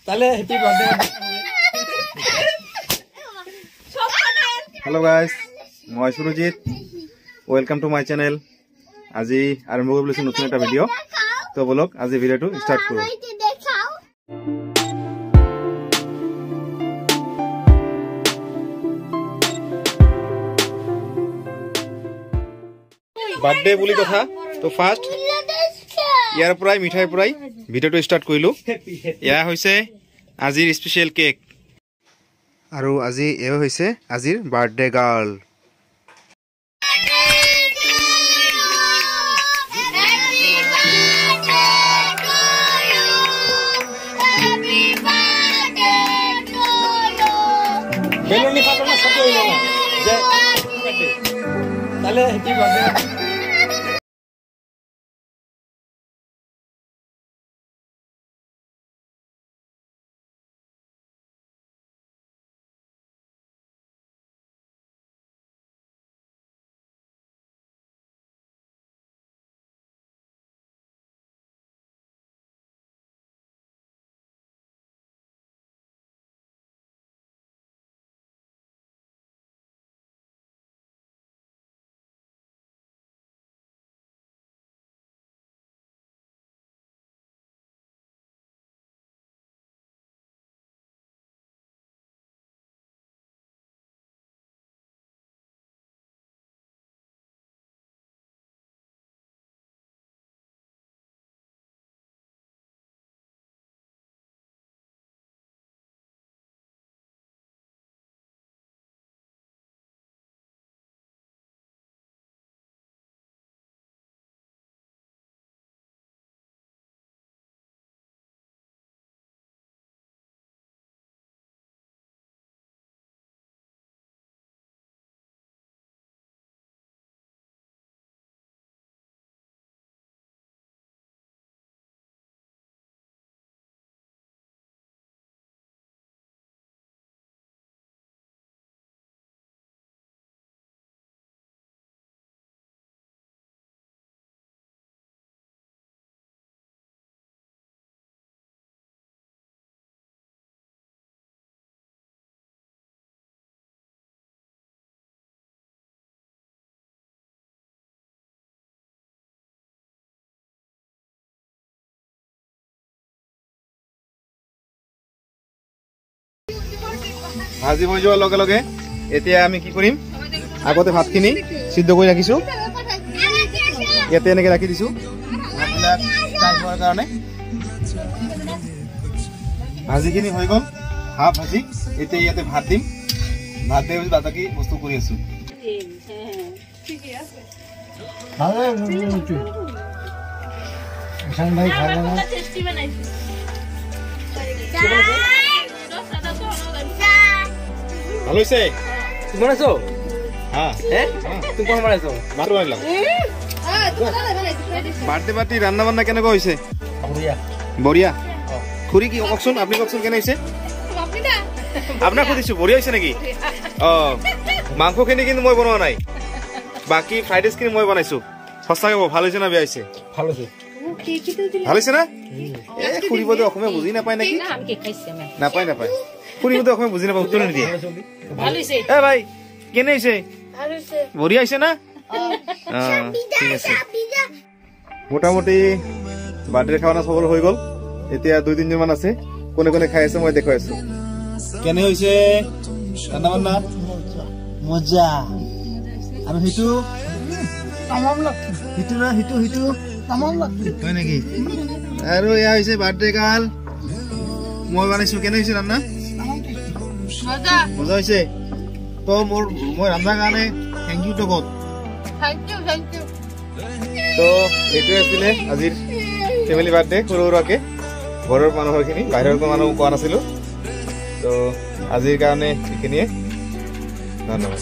তাহলে happy birthday. Hello' guys, মই Surajit, welcome to my channel. আজি আৰম্ভ কৰিব লৈছোঁ নতুন এটা ভিডিঅ'। তো বলক আজি ভিডিঅ'টো ষ্টাৰ্ট কৰোঁ। বাৰ্থডে বুলি কথা তো ফাৰ্ষ্ট ইয়াৰ পৰাই মিঠাইৰ পৰাই ভিডিঅ'টো ষ্টাৰ্ট কৰিলোঁ। এয়া হৈছে আজিৰ স্পেচিয়েল কেক আৰু আজি এয়া হৈছে আজিৰ বাৰ্থডে গাৰ্ল। বেলুনি ফাটানো সব হইল না যে তাহলে হ্যাপি বাৰ্থডে। ভাজি হৈ যোৱাৰ লগে লগে এতিয়া আমি কি কৰিম, আগতে ভাতখিনি সিদ্ধ কৰি ৰাখিছোঁ, ইয়াতে এনেকৈ ৰাখি দিছোঁ ভাতবিলাক ফ্ৰাই হোৱাৰ কাৰণে। ভাজিখিনি হৈ গ'ল, হাফ ভাজি। এতিয়া ইয়াতে ভাত দিম, ভাত দিয়ে বাকি বস্তু কৰি আছোঁ। ভালো হইছে তুমি বানাইছো? হ্যাঁ তুমি কোন বানাইছো? মাত্ৰ বানাইলাম। বাৰ্থডে পাৰ্টি ৰান্না বান্না কেনেকুৱা হৈছে? বঢ়িয়া। খুৰী কি কওকচোন, আপুনি কওকচোন কেনে হৈছে? আপোনাক সুধিছো বঢ়িয়া হৈছে নেকি? মাংসখিনি কিন্তু মই বনোৱা নাই, বাকী ফ্ৰাইড ৰাইচখিনি মই বনাইছো। সঁচাকৈ ভাল হৈছে না বেয়া হৈছে? ভাল হৈছে। ভাল হৈছে না? খুৰীবতে অসমীয়া বুজি নাপায় নেকি? নাপায় নাপায়, খুৰীবতে অসমীয়া বুজি নাপায়, উত্তৰ নিদিয়ে। এ ভাই কেনে হৈছে? বঢ়িয়া হৈছে না? ঠিক আছে। মোটামুটি বাৰ্থডে খানা সবল হৈ গ'ল। এতিয়া 2-3 মান আছে, কোনে কোনে খাই আছে মই দেখুৱাই আছো। কেনে হৈছে ৰান্ধা বান্না? মজা। আৰু সিটো তামাম লাগছে, সিটো না সিটো তামাম লাগছে, হয় নেকি? আৰু এয়া হৈছে বাৰ্থডে গাৰ্ল, মই বনাইছো। কেনে হৈছে ৰান্ধা? মজা হৈছে। তো মই ৰান্ধাৰ কাৰণে থেংক ইউ তো গড। তো এইটোৱে আছিলে আজিৰ ফেমিলি বাৰ্থডে, সৰু সুৰাকে ঘৰৰ মানুহৰখিনি, বাহিৰৰ মানুহ কোৱা নাছিলোঁ। তো আজিৰ কাৰণে এইখিনিয়ে, ধন্যবাদ।